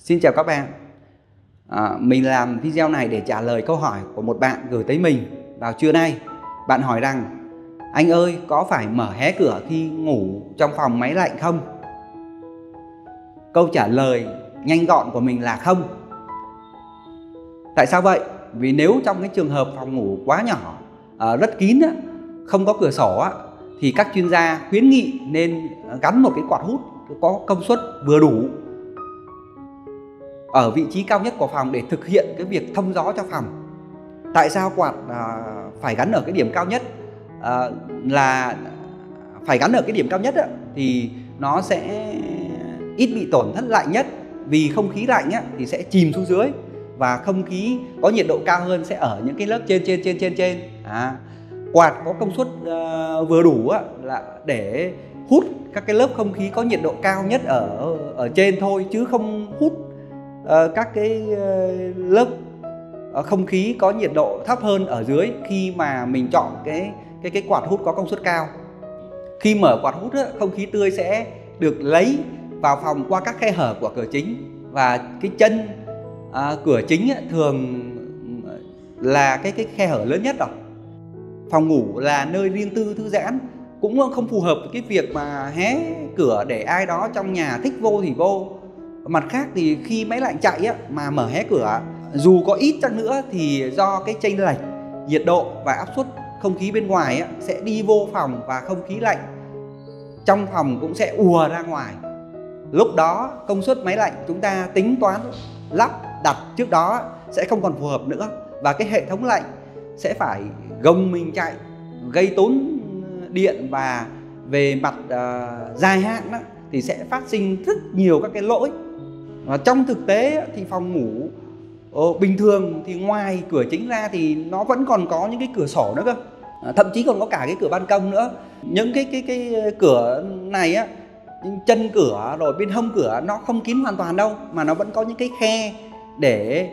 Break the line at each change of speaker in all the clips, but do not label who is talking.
Xin chào các bạn. Mình làm video này để trả lời câu hỏi của một bạn gửi tới mình vào trưa nay. Bạn hỏi rằng: anh ơi, có phải mở hé cửa khi ngủ trong phòng máy lạnh không? Câu trả lời nhanh gọn của mình là không. Tại sao vậy? Vì nếu trong cái trường hợp phòng ngủ quá nhỏ, rất kín, không có cửa sổ, thì các chuyên gia khuyến nghị nên gắn một cái quạt hút có công suất vừa đủ ở vị trí cao nhất của phòng để thực hiện cái việc thông gió cho phòng. Tại sao quạt phải gắn ở cái điểm cao nhất? Là phải gắn ở cái điểm cao nhất thì nó sẽ ít bị tổn thất lạnh nhất, vì không khí lạnh thì sẽ chìm xuống dưới và không khí có nhiệt độ cao hơn sẽ ở những cái lớp trên. Quạt có công suất vừa đủ là để hút các cái lớp không khí có nhiệt độ cao nhất ở trên thôi, chứ không hút các cái lớp không khí có nhiệt độ thấp hơn ở dưới khi mà mình chọn cái quạt hút có công suất cao. Khi mở quạt hút, không khí tươi sẽ được lấy vào phòng qua các khe hở của cửa chính, và cái chân cửa chính thường là cái khe hở lớn nhất rồi. Phòng ngủ là nơi riêng tư thư giãn, cũng không phù hợp với cái việc mà hé cửa để ai đó trong nhà thích vô thì vô. Mặt khác thì khi máy lạnh chạy mà mở hé cửa, dù có ít chăng nữa thì do cái chênh lệch nhiệt độ và áp suất không khí bên ngoài sẽ đi vô phòng, và không khí lạnh trong phòng cũng sẽ ùa ra ngoài. Lúc đó công suất máy lạnh chúng ta tính toán lắp đặt trước đó sẽ không còn phù hợp nữa, và cái hệ thống lạnh sẽ phải gồng mình chạy, gây tốn điện, và về mặt dài hạn thì sẽ phát sinh rất nhiều các cái lỗi. Và trong thực tế thì phòng ngủ bình thường thì ngoài cửa chính ra thì nó vẫn còn có những cái cửa sổ nữa cơ, thậm chí còn có cả cái cửa ban công nữa. Những cái cửa này chân cửa rồi bên hông cửa nó không kín hoàn toàn đâu, mà nó vẫn có những cái khe để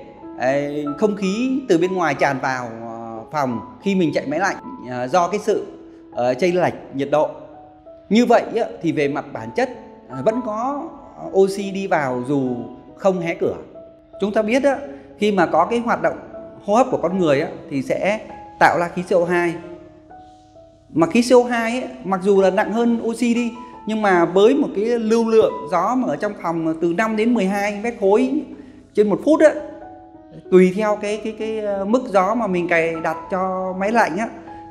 không khí từ bên ngoài tràn vào phòng khi mình chạy máy lạnh do cái sự chênh lệch nhiệt độ. Như vậy thì về mặt bản chất vẫn có oxy đi vào dù không hé cửa. Chúng ta biết khi mà có cái hoạt động hô hấp của con người thì sẽ tạo ra khí CO2. Mà khí CO2 mặc dù là nặng hơn oxy đi, nhưng mà với một cái lưu lượng gió mà ở trong phòng từ 5 đến 12 mét khối trên một phút tùy theo cái mức gió mà mình cài đặt cho máy lạnh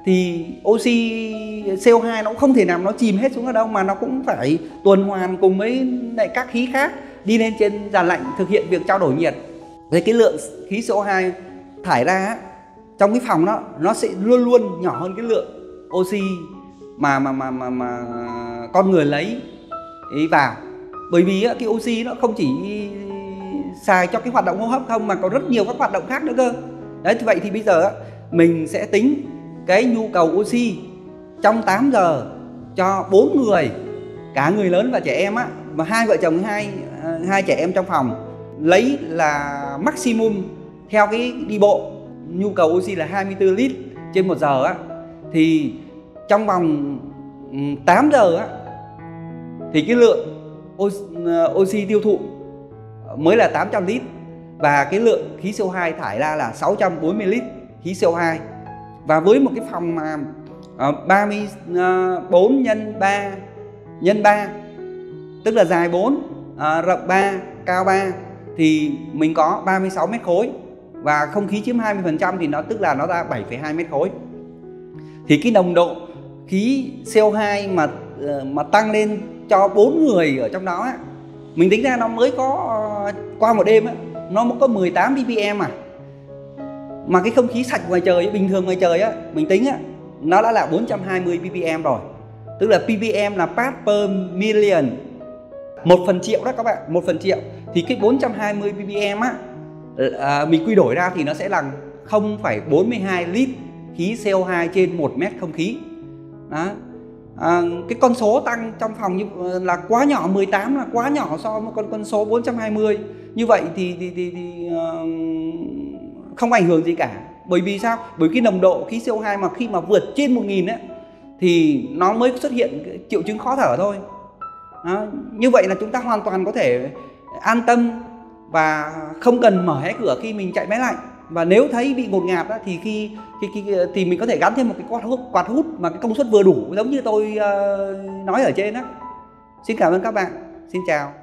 thì oxy CO2 nó cũng không thể nào nó chìm hết xuống ở đâu, mà nó cũng phải tuần hoàn cùng với các khí khác đi lên trên dàn lạnh thực hiện việc trao đổi nhiệt. Với cái lượng khí CO2 thải ra trong cái phòng đó, nó sẽ luôn luôn nhỏ hơn cái lượng oxy mà con người lấy vào. Bởi vì cái oxy nó không chỉ xài cho cái hoạt động hô hấp không, mà có rất nhiều các hoạt động khác nữa cơ. Đấy, vậy thì bây giờ mình sẽ tính cái nhu cầu oxy trong 8 giờ cho 4 người, cả người lớn và trẻ em và hai vợ chồng hai trẻ em trong phòng, lấy là maximum theo cái đi bộ. Nhu cầu oxy là 24 lít trên 1 giờ thì trong vòng 8 giờ thì cái lượng oxy tiêu thụ mới là 800 lít, và cái lượng khí CO2 thải ra là 640 lít khí CO2. Và với một cái phòng mà 34 x 3 tức là dài 4, rộng 3, cao 3 thì mình có 36 mét khối, và không khí chiếm 20% thì nó tức là nó ra 7,2 mét khối. Thì cái nồng độ khí CO2 mà tăng lên cho 4 người ở trong đó mình tính ra nó mới có qua một đêm nó mới có 18 ppm mà cái không khí sạch ngoài trời bình thường ngoài trời mình tính nó đã là 420 ppm rồi. Tức là ppm là part per million, 1/1000 đó các bạn, 1/1000. Thì cái 420 ppm mình quy đổi ra thì nó sẽ là 0,42 lít khí CO2 trên 1 mét không khí. Đó. Cái con số tăng trong phòng như là quá nhỏ, 18 là quá nhỏ so với con số 420. Như vậy thì không ảnh hưởng gì cả. Bởi vì sao? Bởi cái nồng độ khí CO2 mà khi mà vượt trên 1000 thì nó mới xuất hiện triệu chứng khó thở thôi. Đó. Như vậy là chúng ta hoàn toàn có thể an tâm và không cần mở hé cửa khi mình chạy máy lạnh. Và nếu thấy bị ngột ngạt á, thì thì mình có thể gắn thêm một cái quạt hút mà cái công suất vừa đủ giống như tôi nói ở trên á. Xin cảm ơn các bạn. Xin chào.